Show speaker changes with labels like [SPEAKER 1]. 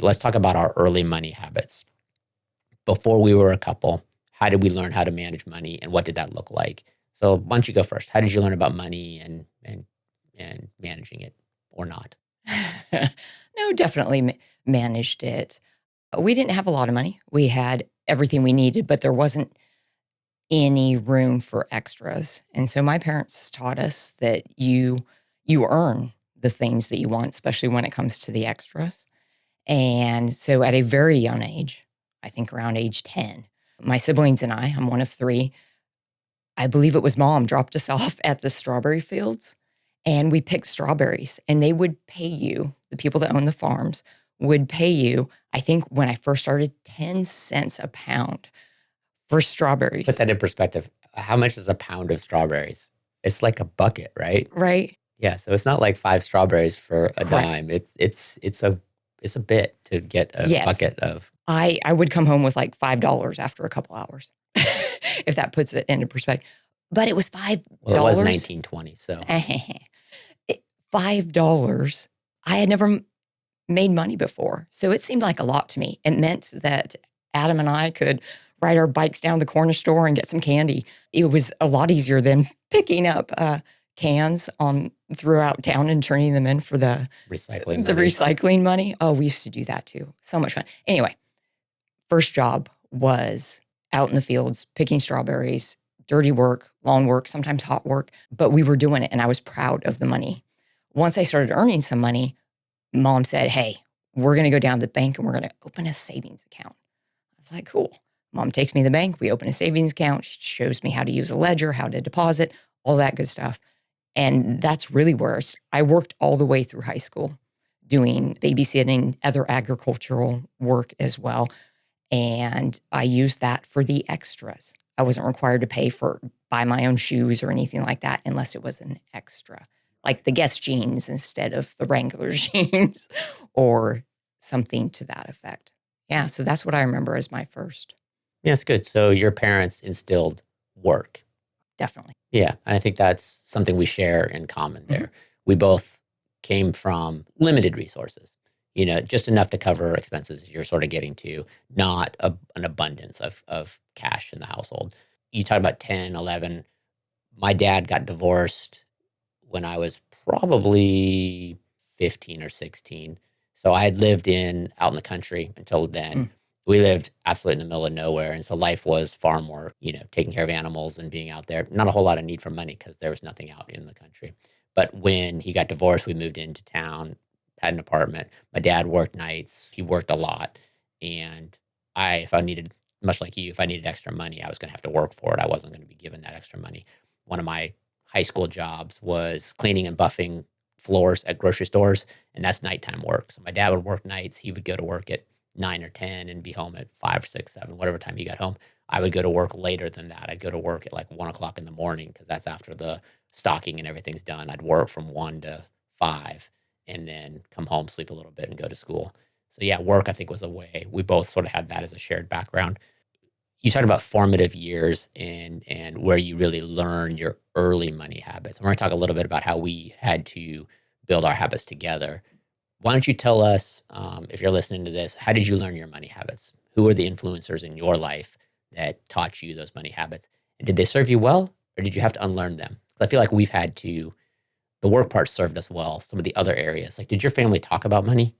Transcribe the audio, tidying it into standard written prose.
[SPEAKER 1] Let's talk about our early money habits. Before we were a couple, how did we learn how to manage money and what did that look like? So why don't you go first? How did you learn about money and managing it or not?
[SPEAKER 2] No, definitely managed it. We didn't have a lot of money. We had everything we needed, but there wasn't any room for extras. And so my parents taught us that you earn the things that you want, especially when it comes to the extras. And so at a very young age, I think around age 10, my siblings and I'm one of three. I believe it was mom dropped us off at the strawberry fields and we picked strawberries and they would pay you, the people that own the farms would pay you, I think when I first started, 10 cents a pound for
[SPEAKER 1] Put
[SPEAKER 2] strawberries.
[SPEAKER 1] that in perspective. How much is a pound of strawberries? It's like a bucket, right?
[SPEAKER 2] Right?
[SPEAKER 1] Yeah, so it's not like 5 strawberries for a
[SPEAKER 2] Correct.
[SPEAKER 1] dime. It's a bit to get a
[SPEAKER 2] Yes.
[SPEAKER 1] bucket of.
[SPEAKER 2] I would come home with like $5 after a couple hours, if that puts it into perspective. But it was $5.
[SPEAKER 1] Well, it was 1920, so
[SPEAKER 2] $5. I had never made money before. So it seemed like a lot to me. It meant that Adam and I could ride our bikes down to the corner store and get some candy. It was a lot easier than picking up cans on throughout town and turning them in for the recycling money. Oh, we used to do that too. So much fun. Anyway, first job was out in the fields picking strawberries, dirty work, lawn work, sometimes hot work, but we were doing it and I was proud of the money. Once I started earning some money, mom said, hey, we're going to go down to the bank and we're going to open a savings account. I was like, cool. Mom takes me to the bank. We open a savings account. She shows me how to use a ledger, how to deposit, all that good stuff. And that's really where I worked all the way through high school, doing babysitting, other agricultural work as well. And I used that for the extras. I wasn't required to buy my own shoes or anything like that unless it was an extra, like the Guess jeans instead of the Wrangler jeans or something to that effect. Yeah, so that's what I remember as my first.
[SPEAKER 1] Yeah, it's good. So your parents instilled work.
[SPEAKER 2] Definitely.
[SPEAKER 1] Yeah, and I think that's something we share in common there. We both came from limited resources, just enough to cover expenses you're sort of getting to, not an abundance of cash in the household. You talk about 10, 11. My dad got divorced when I was probably 15 or 16. So I had lived out in the country until then. We lived absolutely in the middle of nowhere. And so life was far more, taking care of animals and being out there. Not a whole lot of need for money because there was nothing out in the country. But when he got divorced, we moved into town, had an apartment. My dad worked nights. He worked a lot. And if I needed, much like you, if I needed extra money, I was going to have to work for it. I wasn't going to be given that extra money. One of my high school jobs was cleaning and buffing floors at grocery stores. And that's nighttime work. So my dad would work nights. He would go to work at 9 or 10 and be home at 5, 6, 7, whatever time he got home. I would go to work later than that. I'd go to work at like 1 o'clock in the morning because that's after the stocking and everything's done. I'd work from 1 to 5 and then come home, sleep a little bit and go to school. So yeah, work I think was a way. We both sort of had that as a shared background. You talked about formative years and where you really learn your early money habits. And we're going to talk a little bit about how we had to build our habits together. Why don't you tell us, if you're listening to this, how did you learn your money habits? Who were the influencers in your life that taught you those money habits? And did they serve you well, or did you have to unlearn them? Because I feel like the work part served us well. Some of the other areas, like, did your family talk about money?